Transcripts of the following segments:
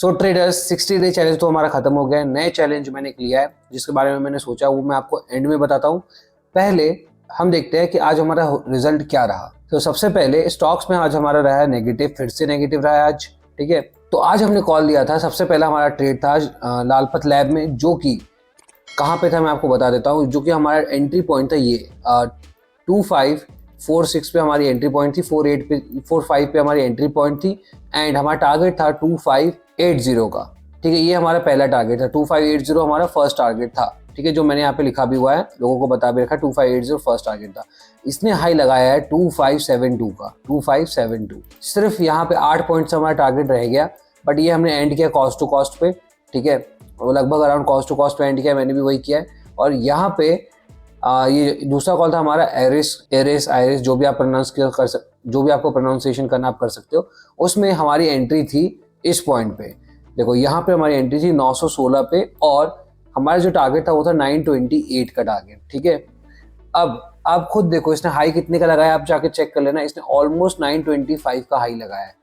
सो traders 60 day challenge तो हमारा खत्म हो गया है। नए चैलेंज मैंने लिया है जिसके बारे में मैंने सोचा वो मैं आपको एंड में बताता हूँ। पहले हम देखते हैं कि आज हमारा रिजल्ट क्या रहा। तो सबसे पहले स्टॉक्स में आज हमारा रहा है नेगेटिव, फिर से नेगेटिव रहा है आज। ठीक है, तो आज हमने कॉल दिया था। सबसे पहला हमारा ट्रेड था लालपत लैब में, जो कि कहाँ पे था मैं आपको बता देता हूँ। जो कि हमारा एंट्री पॉइंट था ये 2546 पे हमारी एंट्री पॉइंट थी, 45 पे हमारी एंट्री पॉइंट थी एंड हमारा टारगेट था 2580 का। ठीक है, ये हमारा पहला टारगेट था। 2580 हमारा फर्स्ट टारगेट था। ठीक है, जो मैंने यहाँ पे लिखा भी हुआ है, लोगों को बता भी रखा, 2580 फर्स्ट टारगेट था। इसने हाई लगाया है 2572 का, 2572। सिर्फ यहाँ पे 8 पॉइंट से हमारा टारगेट रह गया, बट ये हमने एंड किया कॉस्ट टू कॉस्ट पे। ठीक है, वो लगभग अराउंड कॉस्ट टू कॉस्ट पे एंड किया, मैंने भी वही किया है। और यहाँ पे ये दूसरा कॉल था हमारा एरिस, जो भी आप जो भी आपको प्रोनाउंसिएशन करना आप कर सकते हो। उसमें हमारी एंट्री थी इस पॉइंट पे। देखो यहाँ पे हमारी एंट्री थी 916 पे और हमारा जो टारगेट था वो था 928 का टारगेट। ठीक है, अब आप खुद देखो इसने हाई कितने का लगाया, आप जाके चेक कर लेना। इसने ऑलमोस्ट 925 का हाई लगाया है।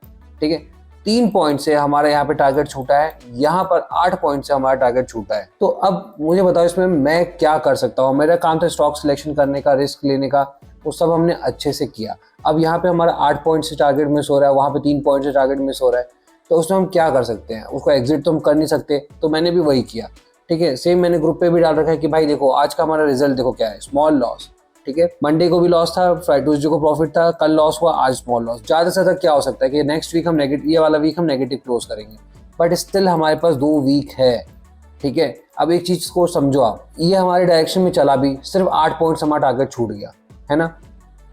ठीक है, 3 पॉइंट से हमारा यहाँ पे टारगेट छूटा है, यहाँ पर 8 पॉइंट से हमारा टारगेट छूटा है। तो अब मुझे बताओ इसमें मैं क्या कर सकता हूँ। मेरा काम था स्टॉक सिलेक्शन करने का, रिस्क लेने का, वो सब हमने अच्छे से किया। अब यहाँ पे हमारा 8 पॉइंट से टारगेट मिस हो रहा है, वहाँ पे 3 पॉइंट से टारगेट मिस हो रहा है, तो उसमें हम क्या कर सकते हैं। उसको एग्जिट तो हम कर नहीं सकते, तो मैंने भी वही किया। ठीक है, सेम मैंने ग्रुप पे भी डाल रखा है कि भाई देखो आज का हमारा रिजल्ट देखो क्या है, स्मॉल लॉस। ठीक है, मंडे को भी लॉस था, ट्यूसडे को प्रॉफिट था, कल लॉस हुआ, आज स्मॉल लॉस। ज्यादा से ज्यादा क्या हो सकता है कि नेक्स्ट वीक हम नेगेटिव, ये वाला वीक हम नेगेटिव क्लोज करेंगे, बट स्टिल हमारे पास 2 वीक है। ठीक है, अब एक चीज को समझो आप, ये हमारे डायरेक्शन में चला भी, सिर्फ 8 पॉइंट हमारा टारगेट छूट गया है ना,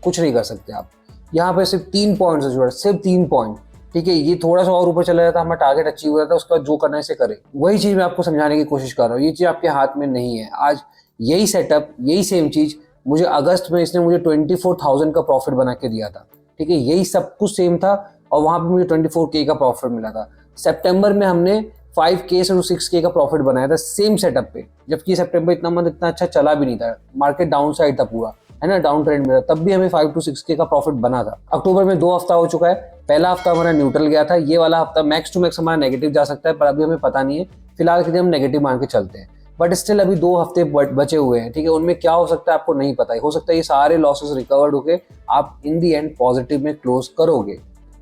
कुछ नहीं कर सकते आप। यहाँ पे सिर्फ 3 पॉइंट से छूटा, सिर्फ 3 पॉइंट। ठीक है, ये थोड़ा सा और ऊपर चला जाता, हमारा टारगेट अचीव हो जाता, उसके बाद जो करना है इसे करे। वही चीज मैं आपको समझाने की कोशिश कर रहा हूँ, ये चीज आपके हाथ में नहीं है। आज यही सेटअप, यही सेम चीज मुझे अगस्त में इसने मुझे 24,000 का प्रॉफिट बना के दिया था। ठीक है, यही सब कुछ सेम था और वहां पे मुझे 24K का प्रॉफिट मिला था। सितंबर में हमने 5K से 6K का प्रॉफिट बनाया था सेम सेटअप पे, जबकि सितंबर इतना अच्छा चला भी नहीं था, मार्केट डाउन साइड था पूरा, है ना, डाउन ट्रेंड में था, तब भी हमें 5 to 6K का प्रॉफिट बना था। अक्टूबर में 2 हफ्ता हो चुका है, पहला हफ्ता हमारा न्यूट्रल गया था, ये वाला हफ्ता मैक्स टू मैक्स हमारा नेगेटिव जा सकता है, पर अभी हमें पता नहीं है, फिलहाल के लिए हम नेगेटिव मान के चलते हैं। बट स्टिल अभी 2 हफ्ते बचे हुए हैं। ठीक है, उनमें क्या हो सकता है आपको नहीं पता है, हो सकता है ये सारे लॉसेस रिकवर्ड होके आप इन दी एंड पॉजिटिव में क्लोज करोगे।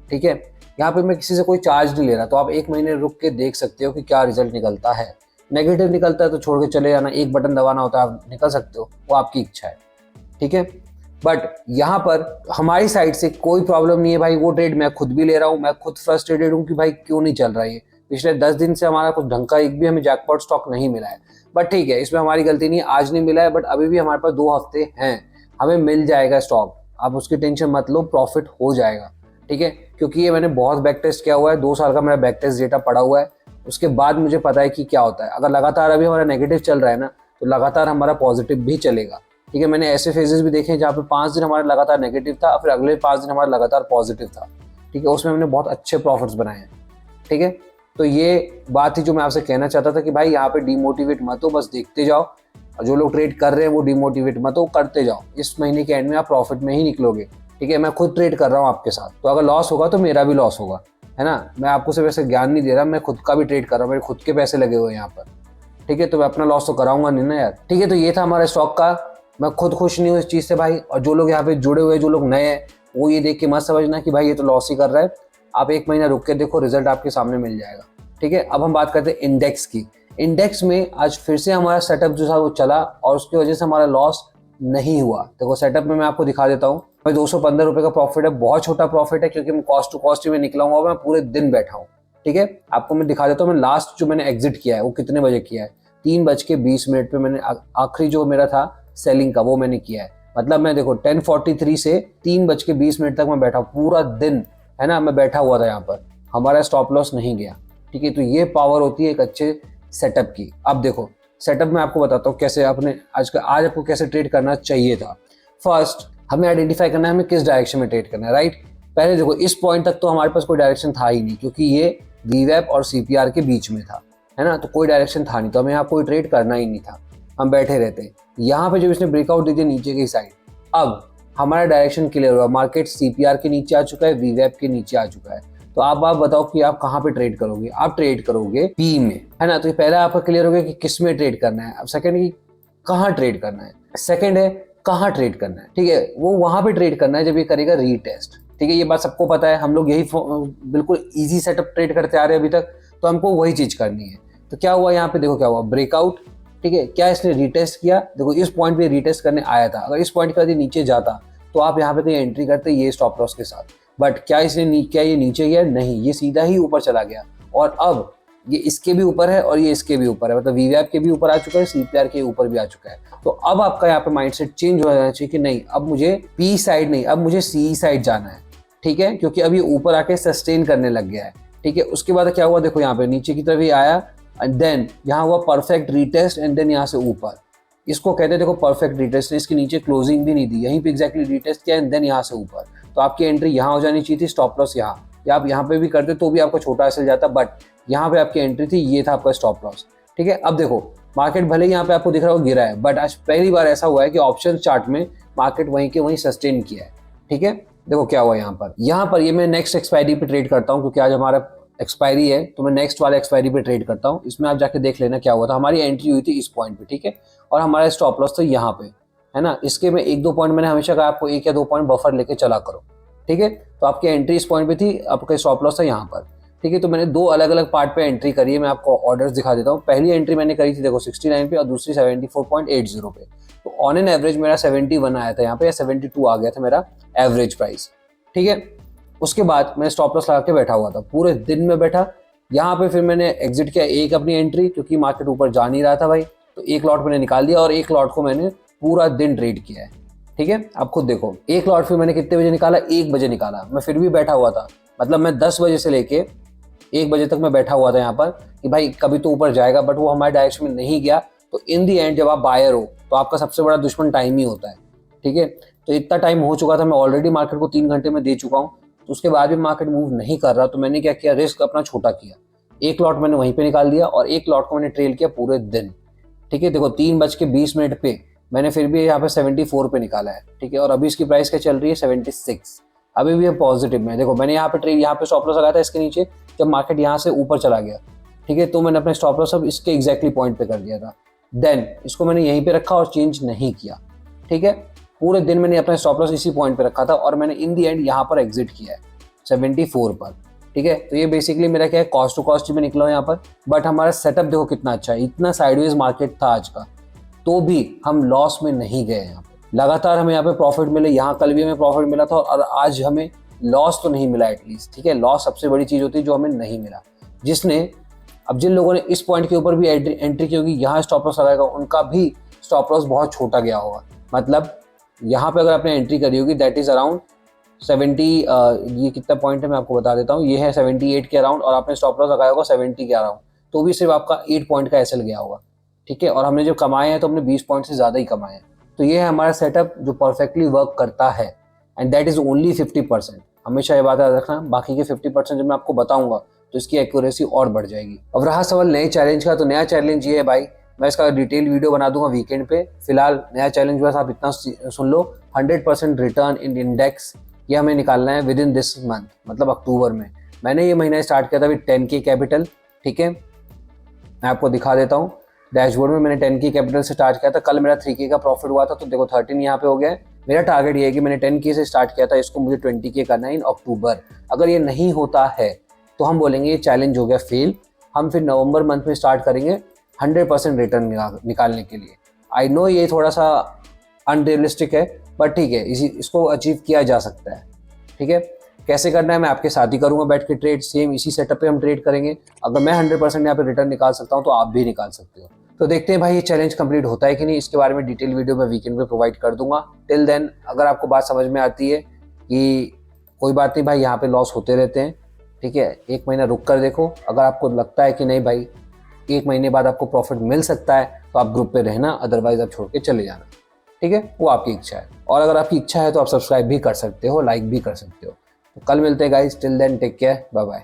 ठीक है, यहाँ पे मैं किसी से कोई चार्ज नहीं ले रहा, तो आप 1 महीने रुक के देख सकते हो कि क्या रिजल्ट निकलता है। नेगेटिव निकलता है तो छोड़ के चले जाना, एक बटन दबाना होता है, आप निकल सकते हो, वो आपकी इच्छा है। ठीक है, बट यहाँ पर हमारी साइड से कोई प्रॉब्लम नहीं है भाई। वो ट्रेड मैं खुद भी ले रहा हूँ, मैं खुद फ्रस्ट्रेटेड हूँ कि भाई क्यों नहीं चल रहा है। पिछले 10 दिन से हमारा कुछ ढंग का एक भी हमें जैकपॉट स्टॉक नहीं मिला है, बट ठीक है, इसमें हमारी गलती नहीं है, आज नहीं मिला है, बट अभी भी हमारे पास 2 हफ्ते हैं, हमें मिल जाएगा स्टॉक। आप उसकी टेंशन मत लो, प्रॉफिट हो जाएगा। ठीक है, क्योंकि ये मैंने बहुत बैक टेस्ट किया हुआ है, 2 साल का मेरा बैक टेस्ट डेटा पड़ा हुआ है, उसके बाद मुझे पता है कि क्या होता है। अगर लगातार अभी हमारा नेगेटिव चल रहा है ना, तो लगातार हमारा पॉजिटिव भी चलेगा। ठीक है, मैंने ऐसे फेजेस भी देखे जहाँ पे 5 दिन हमारा लगातार नेगेटिव था, फिर अगले 5 दिन हमारा लगातार पॉजिटिव था। ठीक है, उसमें हमने बहुत अच्छे प्रॉफिट्स बनाए हैं। ठीक है, तो ये बात थी जो मैं आपसे कहना चाहता था कि भाई यहाँ पे डिमोटिवेट मत हो, बस देखते जाओ, और जो लोग ट्रेड कर रहे हैं वो डिमोटिवेट मत हो, करते जाओ। इस महीने के एंड में आप प्रॉफिट में ही निकलोगे। ठीक है, मैं खुद ट्रेड कर रहा हूँ आपके साथ, तो अगर लॉस होगा तो मेरा भी लॉस होगा, है ना। मैं आपको सिर्फ ऐसे ज्ञान नहीं दे रहा, मैं खुद का भी ट्रेड कर रहा हूँ, मेरे खुद के पैसे लगे हुए हैं यहाँ पर। ठीक है, तो मैं अपना लॉस तो कराऊंगा नहीं ना यार। ठीक है, तो ये था हमारे स्टॉक का। मैं खुद खुश नहीं हूँ इस चीज़ से भाई, और जो लोग यहाँ पे जुड़े हुए, जो लोग नए हैं, वो ये देख के मत समझना कि भाई ये तो लॉस ही कर रहा है। आप 1 महीना रुक के देखो, रिजल्ट आपके सामने मिल जाएगा। ठीक है, अब हम बात करते हैं इंडेक्स की। इंडेक्स में आज फिर से हमारा सेटअप जो था वो चला और उसकी वजह से हमारा लॉस नहीं हुआ। देखो सेटअप में मैं आपको दिखा देता हूँ, भाई 215 रुपये का प्रॉफिट है, बहुत छोटा प्रॉफिट है, क्योंकि मैं कॉस्ट टू कॉस्ट में निकला हूँ और मैं पूरे दिन बैठा हूँ। ठीक है, आपको मैं दिखा देता हूँ, मैं लास्ट जो मैंने एग्जिट किया है वो कितने बजे किया है, 3:20 पे मैंने आखिरी जो मेरा था सेलिंग का वो मैंने किया है। मतलब मैं देखो 10:43 से 3:20 तक मैं बैठा, पूरा दिन, है ना, मैं बैठा हुआ था यहाँ पर, हमारा स्टॉप लॉस नहीं गया। ठीक है, तो ये पावर होती है एक अच्छे सेटअप की। अब देखो सेटअप में आपको बताता हूँ कैसे आपने आज आपको कैसे ट्रेड करना चाहिए था। फर्स्ट हमें आइडेंटिफाई करना है हमें किस डायरेक्शन में ट्रेड करना है, राइट। पहले देखो इस पॉइंट तक तो हमारे पास कोई डायरेक्शन था ही नहीं, क्योंकि ये वीवैप और सीपीआर के बीच में था, है ना, तो कोई डायरेक्शन था नहीं, तो हमें यहाँ कोई ट्रेड करना ही नहीं था, हम बैठे रहते। यहाँ पे जब इसने ब्रेकआउट दी थी नीचे की साइड, अब हमारा डायरेक्शन क्लियर हुआ, मार्केट सीपीआर के नीचे आ चुका है, वीवैप के नीचे आ चुका है, तो आप बताओ कि आप कहाँ पे ट्रेड करोगे। आप ट्रेड करोगे पी में, है ना। तो पहला आपका क्लियर हो गया कि किस में ट्रेड करना है। अब सेकंड की कहाँ ट्रेड करना है, सेकंड है कहाँ ट्रेड करना है, ठीक है। वो वहां पे ट्रेड करना है जब ये करेगा रीटेस्ट, ठीक है। ये बात सबको पता है, हम लोग यही बिल्कुल इजी सेटअप ट्रेड करते आ रहे हैं अभी तक, तो हमको वही चीज करनी है। तो क्या हुआ यहाँ पे, देखो क्या हुआ, ब्रेकआउट, ठीक है। क्या इसने रीटेस्ट किया, देखो इस पॉइंट पे रीटेस्ट करने आया था। अगर इस पॉइंट का यदि नीचे जाता तो आप यहाँ पे कहीं एंट्री करते ये स्टॉप लॉस के साथ, बट क्या इसने क्या ये नीचे गया, नहीं, ये सीधा ही ऊपर चला गया। और अब ये इसके भी ऊपर है और ये इसके भी ऊपर है, मतलब वीवैप के भी ऊपर आ चुका है, सीपीआर के ऊपर भी आ चुका है। तो अब आपका यहाँ पे माइंडसेट चेंज हो जाना चाहिए कि नहीं, अब मुझे पी साइड नहीं, अब मुझे सी साइड जाना है, ठीक है। क्योंकि अब ये ऊपर आके सस्टेन करने लग गया है, ठीक है। उसके बाद क्या हुआ, देखो यहाँ पे नीचे की तरफ ही आया एंड देन यहाँ हुआ परफेक्ट रीटेस्ट एंड देन यहाँ से ऊपर, इसको कहते हैं देखो परफेक्ट रीटेस्ट। इसके नीचे क्लोजिंग भी नहीं दी, यहीं पे एग्जैक्टली रीटेस्ट किया एंड देन यहाँ से ऊपर। तो आपकी एंट्री यहाँ हो जानी चाहिए थी, स्टॉप लॉस यहाँ, या आप यहाँ पे भी करते तो भी आपका छोटा एसएल जाता, बट यहाँ पे आपकी एंट्री थी, ये था आपका स्टॉप लॉस, ठीक है। अब देखो मार्केट भले ही यहाँ पे आपको दिख रहा हो गिरा है, बट आज पहली बार ऐसा हुआ है कि ऑप्शन चार्ट में मार्केट वहीं के वहीं सस्टेन किया है, ठीक है। देखो क्या हुआ यहाँ पर ये मैं नेक्स्ट एक्सपायरी पे ट्रेड करता हूँ, क्योंकि आज हमारा एक्सपायरी है, तो मैं नेक्स्ट वाले एक्सपायरी पे ट्रेड करता हूँ। इसमें आप जाके देख लेना क्या हुआ था। हमारी एंट्री हुई थी इस पॉइंट पे, ठीक है, और हमारा स्टॉप लॉस था यहाँ पे, है ना। इसके में 1-2 पॉइंट मैंने हमेशा कहा आपको 1 या 2 पॉइंट बफर लेके चला करो, ठीक है। तो आपकी एंट्री इस पॉइंट पे थी, आपका स्टॉप लॉस था यहाँ पर, ठीक है। तो मैंने 2 अलग अलग पार्ट पे एंट्री करी है, मैं आपको ऑर्डर्स दिखा देता हूँ। पहली एंट्री मैंने करी थी देखो 69 पे और दूसरी 74.80 पे। तो ऑन एन एवरेज मेरा 71 आया था यहाँ पे, या 72 आ गया था मेरा एवरेज प्राइस, ठीक है। उसके बाद मैं स्टॉप लॉस लगा के बैठा हुआ था, पूरे दिन में बैठा। यहाँ पे फिर मैंने एग्जिट किया एक अपनी एंट्री, क्योंकि मार्केट ऊपर जा नहीं रहा था भाई, तो एक लॉट मैंने निकाल दिया और एक लॉट को मैंने पूरा दिन ट्रेड किया है, ठीक है। आप खुद देखो, एक लॉट फिर मैंने कितने बजे निकाला, 1 बजे निकाला। मैं फिर भी बैठा हुआ था, मतलब मैं 10 बजे से लेके 1 बजे तक मैं बैठा हुआ था यहाँ पर कि भाई कभी तो ऊपर जाएगा, बट वो हमारे डायरेक्शन में नहीं गया। तो इन दी एंड जब आप बायर हो तो आपका सबसे बड़ा दुश्मन टाइम ही होता है, ठीक है। तो इतना टाइम हो चुका था, मैं ऑलरेडी मार्केट को 3 घंटे में दे चुका हूँ, तो उसके बाद भी मार्केट मूव नहीं कर रहा। तो मैंने क्या किया, रिस्क अपना छोटा किया, एक लॉट मैंने वहीं पे निकाल दिया और एक लॉट को मैंने ट्रेल किया पूरे दिन, ठीक है। देखो 3:20 पे मैंने फिर भी यहाँ पे 74 पे निकाला है, ठीक है। और अभी इसकी प्राइस क्या चल रही है, 76, अभी भी हम पॉजिटिव में। देखो मैंने यहाँ पे ट्रेड, यहाँ पे स्टॉप लॉस लगाया था इसके नीचे, जब मार्केट यहाँ से ऊपर चला गया, ठीक है। तो मैंने अपने स्टॉप लॉस अब इसके एग्जैक्टली पॉइंट पे कर दिया था, देन इसको मैंने यहीं पे रखा और चेंज नहीं किया, ठीक है। पूरे दिन मैंने अपना स्टॉप लॉस इसी पॉइंट पे रखा था और मैंने इन दी एंड यहाँ पर एग्जिट किया है 74 पर, ठीक है। तो ये बेसिकली मेरा क्या है, कॉस्ट टू कॉस्ट में निकला हूँ यहाँ पर। बट हमारा सेटअप देखो कितना अच्छा है, इतना साइडवेज मार्केट था आज का, तो भी हम लॉस में नहीं गए। यहाँ पे लगातार हमें यहाँ पे प्रॉफिट मिले, यहाँ कल भी हमें प्रॉफिट मिला था और आज हमें लॉस तो नहीं मिला एटलीस्ट, ठीक है। लॉस सबसे बड़ी चीज होती है जो हमें नहीं मिला। जिन लोगों ने इस पॉइंट के ऊपर भी एंट्री की होगी, यहाँ स्टॉप लॉस लगाएगा, उनका भी स्टॉप लॉस बहुत छोटा गया होगा। मतलब यहाँ पे अगर आपने एंट्री करी होगी दैट इज अराउंड 70, ये कितना पॉइंट है मैं आपको बता देता हूँ, ये है 78 के अराउंड, और आपने स्टॉप लॉस लगाया होगा 70 के अराउंड, तो भी सिर्फ आपका 8 पॉइंट का एसएल गया होगा, ठीक है। और हमने जो कमाए हैं तो हमने 20 पॉइंट से ज़्यादा ही कमाए हैं। तो ये है हमारा सेटअप जो परफेक्टली वर्क करता है, एंड दैट इज़ ओनली 50%। हमेशा ये बात याद रखना, बाकी के 50% जब मैं आपको बताऊंगा तो इसकी एक्यूरेसी और बढ़ जाएगी। अब रहा सवाल नए चैलेंज का, तो नया चैलेंज ये है भाई, मैं इसका डिटेल वीडियो बना दूंगा वीकेंड पे। फिलहाल नया चैलेंज बस आप इतना सुन लो, 100% रिटर्न इन इंडेक्स, ये हमें निकालना है विद इन दिस मंथ, मतलब अक्टूबर में। मैंने ये महीना स्टार्ट किया था विद 10K कैपिटल, ठीक है। मैं आपको दिखा देता हूँ, डैशबोर्ड में मैंने 10K कैपिटल से स्टार्ट किया था। कल मेरा 3K का प्रॉफिट हुआ था, तो देखो 13 यहाँ पे हो गया है। मेरा टारगेट ये है कि मैंने 10K से स्टार्ट किया था, इसको मुझे 20K करना है इन अक्टूबर। अगर ये नहीं होता है तो हम बोलेंगे ये चैलेंज हो गया फेल। हम फिर नवंबर मंथ में स्टार्ट करेंगे 100% रिटर्न निकालने के लिए। आई नो ये थोड़ा सा अनरियलिस्टिक है, बट ठीक है, इसको अचीव किया जा सकता है, ठीक है। कैसे करना है मैं आपके साथ ही करूंगा बैठ के ट्रेड, सेम इसी सेटअप पे हम ट्रेड करेंगे। अगर मैं 100% यहाँ पे रिटर्न निकाल सकता हूँ तो आप भी निकाल सकते हो। तो देखते हैं भाई ये चैलेंज कंप्लीट होता है कि नहीं, इसके बारे में डिटेल वीडियो मैं वीकेंड पे प्रोवाइड कर दूंगा। टिल देन अगर आपको बात समझ में आती है कि कोई बात नहीं भाई, यहाँ पे लॉस होते रहते हैं, ठीक है, 1 महीना रुक कर देखो। अगर आपको लगता है कि नहीं भाई 1 महीने बाद आपको प्रॉफिट मिल सकता है तो आप ग्रुप पे रहना, अदरवाइज आप छोड़ के चले जाना, ठीक है, वो आपकी इच्छा है। और अगर आपकी इच्छा है तो आप सब्सक्राइब भी कर सकते हो, लाइक भी कर सकते हो। तो कल मिलते हैं guys, till then take care, bye bye.